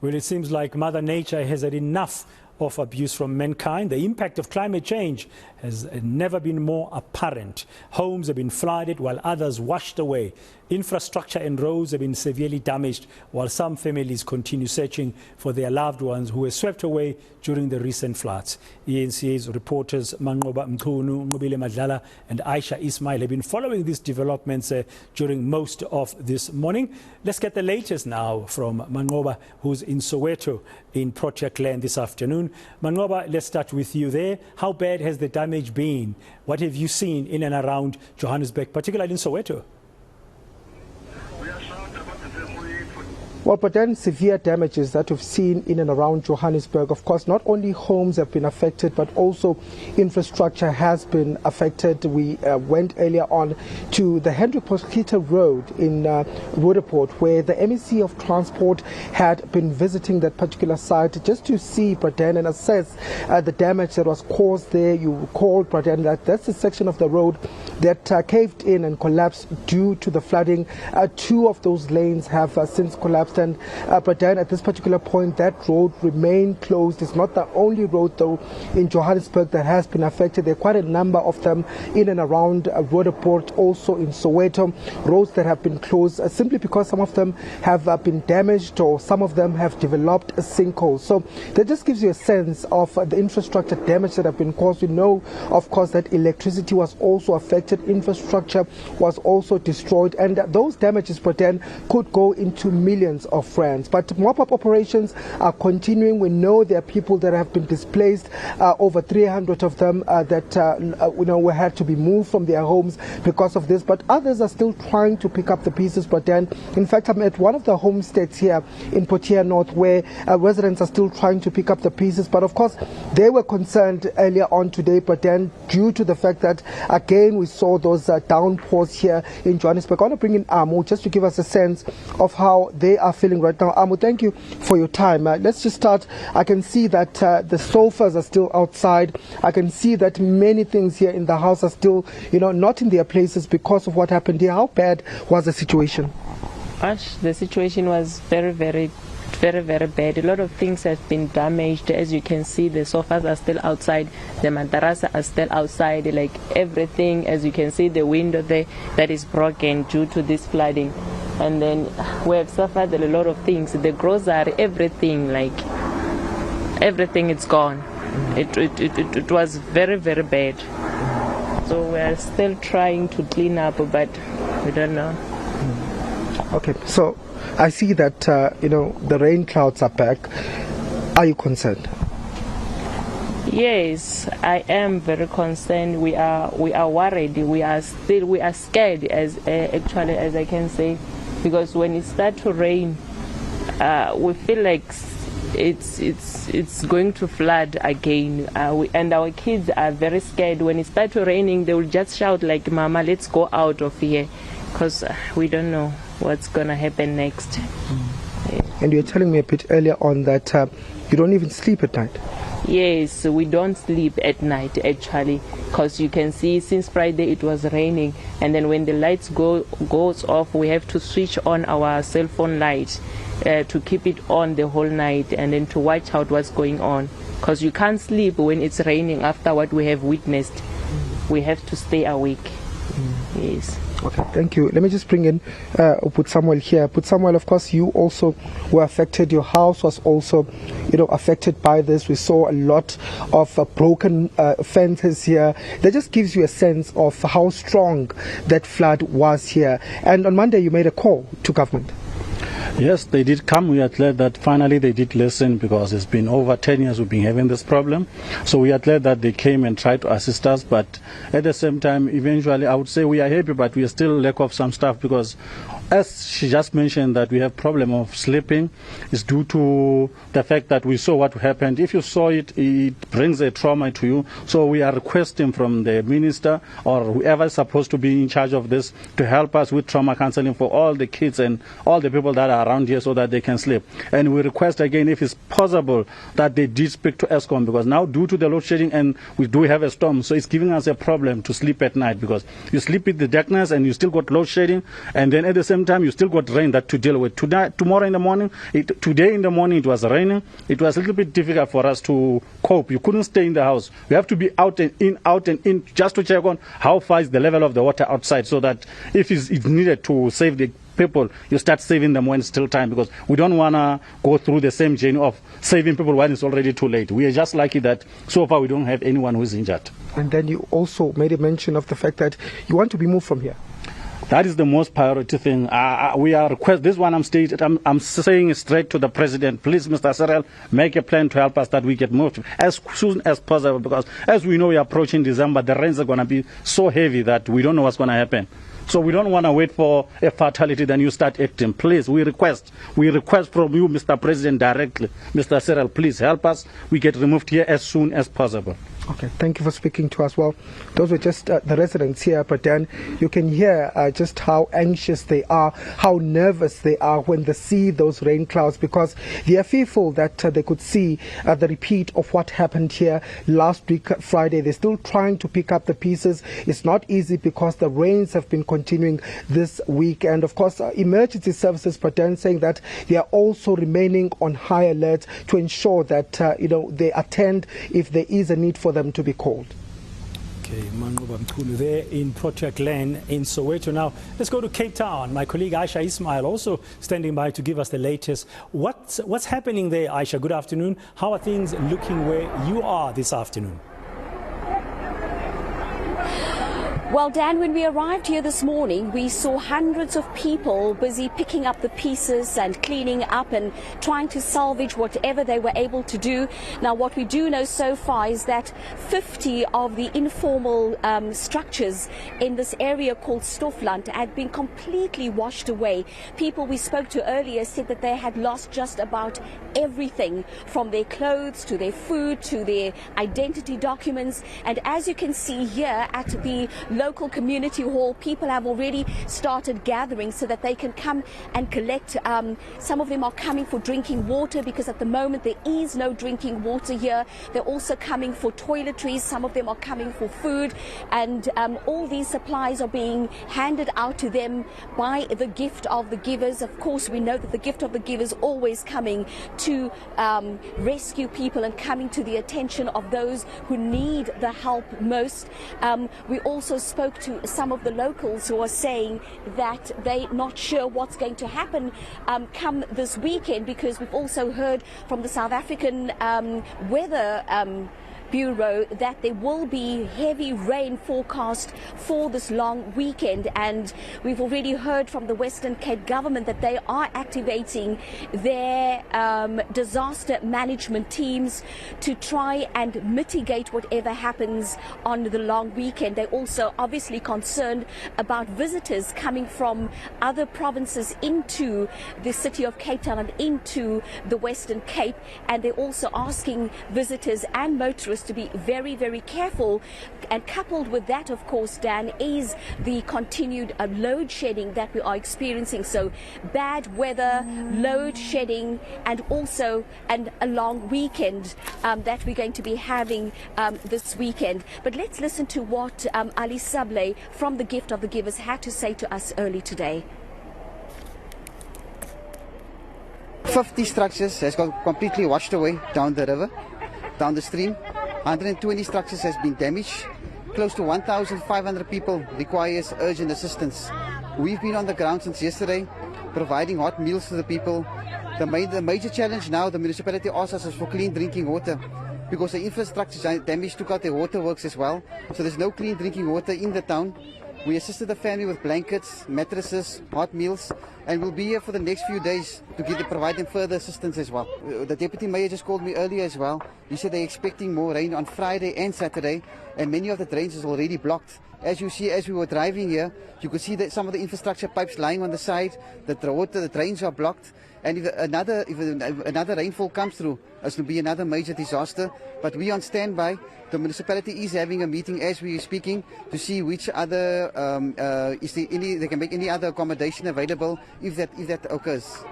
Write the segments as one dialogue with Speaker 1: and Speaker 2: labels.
Speaker 1: Well, it seems like Mother Nature has had enough of abuse from mankind. The impact of climate change has never been more apparent. Homes have been flooded while others washed away. Infrastructure and roads have been severely damaged while some families continue searching for their loved ones who were swept away during the recent floods. eNCA's reporters Manqoba, Mchunu, Nqobile, Madlala and Ayesha Ismail have been following these developments during most of this morning. Let's get the latest now from Manqoba, who's in Soweto in Project Land this afternoon. Manqoba, let's start with you there. How bad has the damage been? What have you seen in and around Johannesburg, particularly in Soweto?
Speaker 2: Well, but then severe damages that we've seen in and around Johannesburg. Of course, not only homes have been affected, but also infrastructure has been affected. We went earlier on to the Hendrik Potgieter Road in Roodepoort, where the MEC of Transport had been visiting that particular site just to see, Braden, and assess the damage that was caused there. You recall, Braden, that that's the section of the road that caved in and collapsed due to the flooding. Two of those lanes have since collapsed. And but then at this particular point, that road remained closed. It's not the only road, though, in Johannesburg that has been affected. There are quite a number of them in and around Roodepoort, also in Soweto, roads that have been closed simply because some of them have been damaged or some of them have developed a sinkhole. So that just gives you a sense of the infrastructure damage that have been caused. We know, of course, that electricity was also affected, infrastructure was also destroyed, and those damages, but then could go into millions of rands. But mop-up operations are continuing. We know there are people that have been displaced, over 300 of them that had to be moved from their homes because of this, but others are still trying to pick up the pieces. But then, in fact, I'm at one of the homesteads here in Protea North where residents are still trying to pick up the pieces. But of course, they were concerned earlier on today, but then due to the fact that, again, we saw those downpours here in Johannesburg. I want to bring in Amu just to give us a sense of how they are feeling right now. Amu, thank you for your time. Let's just start. I can see that the sofas are still outside. I can see that many things here in the house are still, not in their places because of what happened here. How bad was the situation?
Speaker 3: Ash, the situation was very, very bad. A lot of things have been damaged. As you can see, the sofas are still outside, the madarasa are still outside, like everything. As you can see, the window there that is broken due to this flooding. And then we have suffered a lot of things. The grocery, everything, like everything, it's gone. It was very, very bad. So we are still trying to clean up, but we don't know.
Speaker 2: Okay, so I see that the rain clouds are back. Are you concerned?
Speaker 3: Yes, I am very concerned. We are worried. We are scared, as I can say, because when it starts to rain, we feel like it's going to flood again. And our kids are very scared. When it starts raining, they will just shout like, "Mama, let's go out of here," because we don't know what's going to happen next. Yeah.
Speaker 2: And you were telling me a bit earlier on that you don't even sleep at night.
Speaker 3: Yes, we don't sleep at night actually, because you can see since Friday it was raining, and then when the lights goes off, we have to switch on our cell phone light to keep it on the whole night, and then to watch out what's going on, because you can't sleep when it's raining after what we have witnessed. We have to stay awake. Yes.
Speaker 2: Okay, thank you. Let me just bring in Put Samuel here. Put Samuel, of course, you also were affected. Your house was also, affected by this. We saw a lot of broken fences here. That just gives you a sense of how strong that flood was here. And on Monday, you made a call to government.
Speaker 4: Yes, they did come. We are glad that finally they did listen, because it's been over 10 years we've been having this problem. So we are glad that they came and tried to assist us. But at the same time, eventually, I would say we are happy, but we are still lack of some stuff, because as she just mentioned, that we have problem of sleeping is due to the fact that we saw what happened. If you saw it, it brings a trauma to you. So we are requesting from the minister or whoever is supposed to be in charge of this to help us with trauma counseling for all the kids and all the people that that are around here so that they can sleep. And we request again, if it's possible, that they did speak to ESCOM, because now due to the load shedding and we do have a storm, so it's giving us a problem to sleep at night, because you sleep with the darkness and you still got load shedding, and then at the same time you still got rain that to deal with. Tomorrow in the morning, today in the morning it was raining. It was a little bit difficult for us to cope. You couldn't stay in the house. We have to be out and in, just to check on how far is the level of the water outside, so that if it's needed to save the people, you start saving them when it's still time, because we don't want to go through the same journey of saving people when it's already too late. We are just lucky that so far we don't have anyone who is injured. And
Speaker 2: then you also made a mention of the fact that you want to be moved from here.
Speaker 4: That is the most priority thing. We are request this one. I'm saying straight to the president. Please, Mr. Cyril, make a plan to help us that we get moved as soon as possible, because as we know, we are approaching December. The rains are going to be so heavy that we don't know what's going to happen. So we don't want to wait for a fatality, then you start acting. Please, we request from you, Mr. President, directly. Mr. Cyril, please help us. We get removed here as soon as possible.
Speaker 2: Okay, thank you for speaking to us. Well, those were just the residents here, but then you can hear just how anxious they are, how nervous they are when they see those rain clouds, because they are fearful that they could see the repeat of what happened here last week, Friday. They're still trying to pick up the pieces. It's not easy because the rains have been continuing this week. And of course, emergency services, but then saying that they are also remaining on high alert to ensure that, they attend if there is a need for them to be called.
Speaker 1: Okay, Manqoba Mchunu there in Project Lane in Soweto. Now, let's go to Cape Town. My colleague Ayesha Ismail also standing by to give us the latest. What's happening there, Ayesha? Good afternoon. How are things looking where you are this afternoon?
Speaker 5: Well, Dan, when we arrived here this morning, we saw hundreds of people busy picking up the pieces and cleaning up and trying to salvage whatever they were able to do. Now, what we do know so far is that 50 of the informal structures in this area called Stoffland had been completely washed away. People we spoke to earlier said that they had lost just about everything, from their clothes to their food to their identity documents. And as you can see here at the local community hall, people have already started gathering so that they can come and collect. Some of them are coming for drinking water, because at the moment there is no drinking water here. They're also coming for toiletries. Some of them are coming for food, and all these supplies are being handed out to them by the Gift of the Givers. Of course, we know that the Gift of the Givers always coming to rescue people and coming to the attention of those who need the help most. We also spoke to some of the locals who are saying that they're not sure what's going to happen come this weekend, because we've also heard from the South African weather Bureau that there will be heavy rain forecast for this long weekend, and we've already heard from the Western Cape government that they are activating their disaster management teams to try and mitigate whatever happens on the long weekend. They're also obviously concerned about visitors coming from other provinces into the city of Cape Town and into the Western Cape, and they're also asking visitors and motorists to be very, very careful. And coupled with that, of course, Dan, is the continued load shedding that we are experiencing. So bad weather, load shedding, and also a long weekend that we're going to be having this weekend. But let's listen to what Ali Sablé from the Gift of the Givers had to say to us early today.
Speaker 6: 50 structures has got completely washed away down the river, down the stream. 120 structures has been damaged. Close to 1,500 people requires urgent assistance. We've been on the ground since yesterday, providing hot meals to the people. The major challenge now, the municipality asks us, is for clean drinking water, because the infrastructure damage took out their waterworks as well. So there's no clean drinking water in the town. We assisted the family with blankets, mattresses, hot meals, and we'll be here for the next few days to provide them further assistance as well. The Deputy Mayor just called me earlier as well. He said they're expecting more rain on Friday and Saturday, and many of the drains is already blocked. As you see, as we were driving here, you could see that some of the infrastructure pipes lying on the side, the drains are blocked, And if another rainfall comes through, it's going to be another major disaster. But we on standby. The municipality is having a meeting as we are speaking to see which other is there any they can make any other accommodation available if that occurs.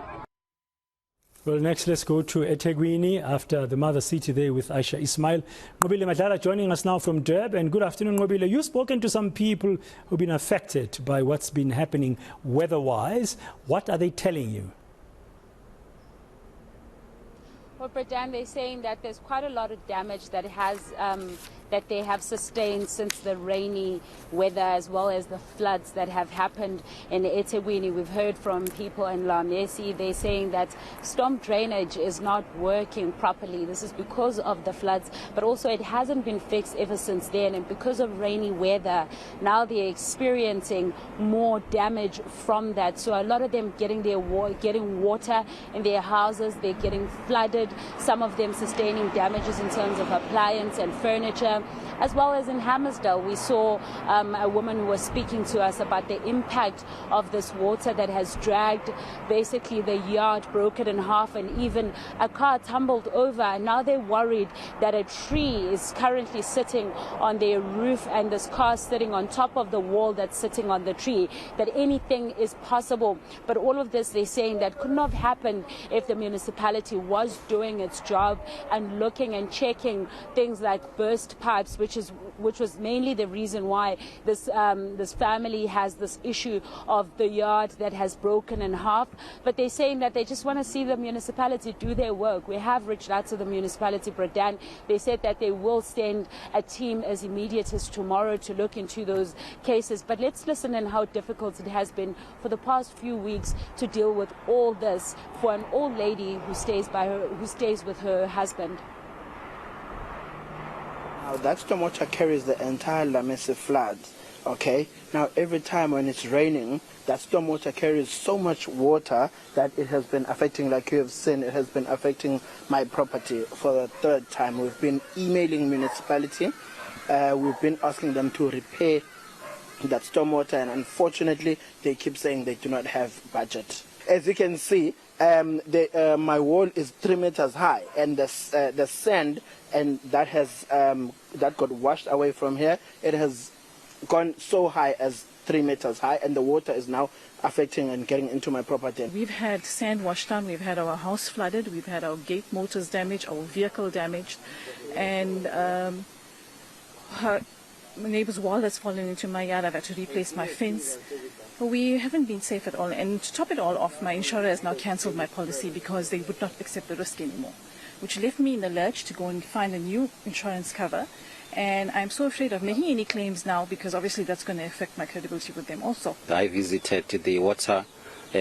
Speaker 1: Well, next let's go to eThekwini after the mother city there with Ayesha Ismail. Nqobile Madlala joining us now from Durban. Good afternoon, Nqobile. You've spoken to some people who've been affected by what's been happening weather-wise. What are they telling you?
Speaker 7: Well, Bradan, they're saying that there's quite a lot of damage that that they have sustained since the rainy weather, as well as the floods that have happened in eThekwini. We've heard from people in Lamesi. They're saying that storm drainage is not working properly. This is because of the floods, but also it hasn't been fixed ever since then. And because of rainy weather, now they're experiencing more damage from that. So a lot of them getting water in their houses. They're getting flooded. Some of them sustaining damages in terms of appliance and furniture. As well as in Hammersdale, we saw a woman who was speaking to us about the impact of this water that has dragged basically the yard, broken in half, and even a car tumbled over. And now they're worried that a tree is currently sitting on their roof and this car sitting on top of the wall that's sitting on the tree, that anything is possible. But all of this, they're saying, that could not have happened if the municipality was doing its job and looking and checking things like burst pipes, which was mainly the reason why this family has this issue of the yard that has broken in half. But they're saying that they just want to see the municipality do their work. We have reached out to the municipality, Bradan. They said that they will send a team as immediate as tomorrow to look into those cases. But let's listen in how difficult it has been for the past few weeks to deal with all this for an old lady who stays with her husband.
Speaker 8: Now that stormwater carries the entire Lamesi floods, okay? Now every time when it's raining, that stormwater carries so much water that it has been affecting, like you have seen, it has been affecting my property for the third time. We've been emailing municipality, we've been asking them to repair that stormwater, and unfortunately they keep saying they do not have budget. As you can see, my wall is 3 meters high, and the sand and that got washed away from here. It has gone so high as 3 meters high, and the water is now affecting and getting into my property.
Speaker 9: We've had sand washed down, we've had our house flooded, we've had our gate motors damaged, our vehicle damaged, and her neighbor's wall has fallen into my yard. I've had to replace my fence. We haven't been safe at all, and to top it all off, my insurer has now cancelled my policy because they would not accept the risk anymore, which left me in the lurch to go and find a new insurance cover. And I'm so afraid of making any claims now because obviously that's going to affect my credibility with them also.
Speaker 10: I visited the water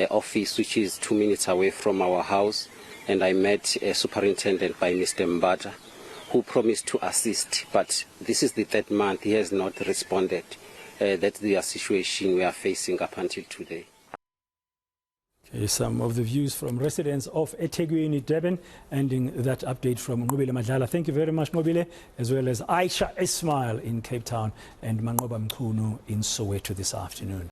Speaker 10: office, which is 2 minutes away from our house, and I met a superintendent by Mr. Mbata, who promised to assist, but this is the third month he has not responded. That's the situation we are facing up until today.
Speaker 1: Okay, some of the views from residents of eThekwini, Durban, ending that update from Nqobile Madlala. Thank you very much, Nqobile, as well as Ayesha Ismail in Cape Town and Mchunu in Soweto this afternoon.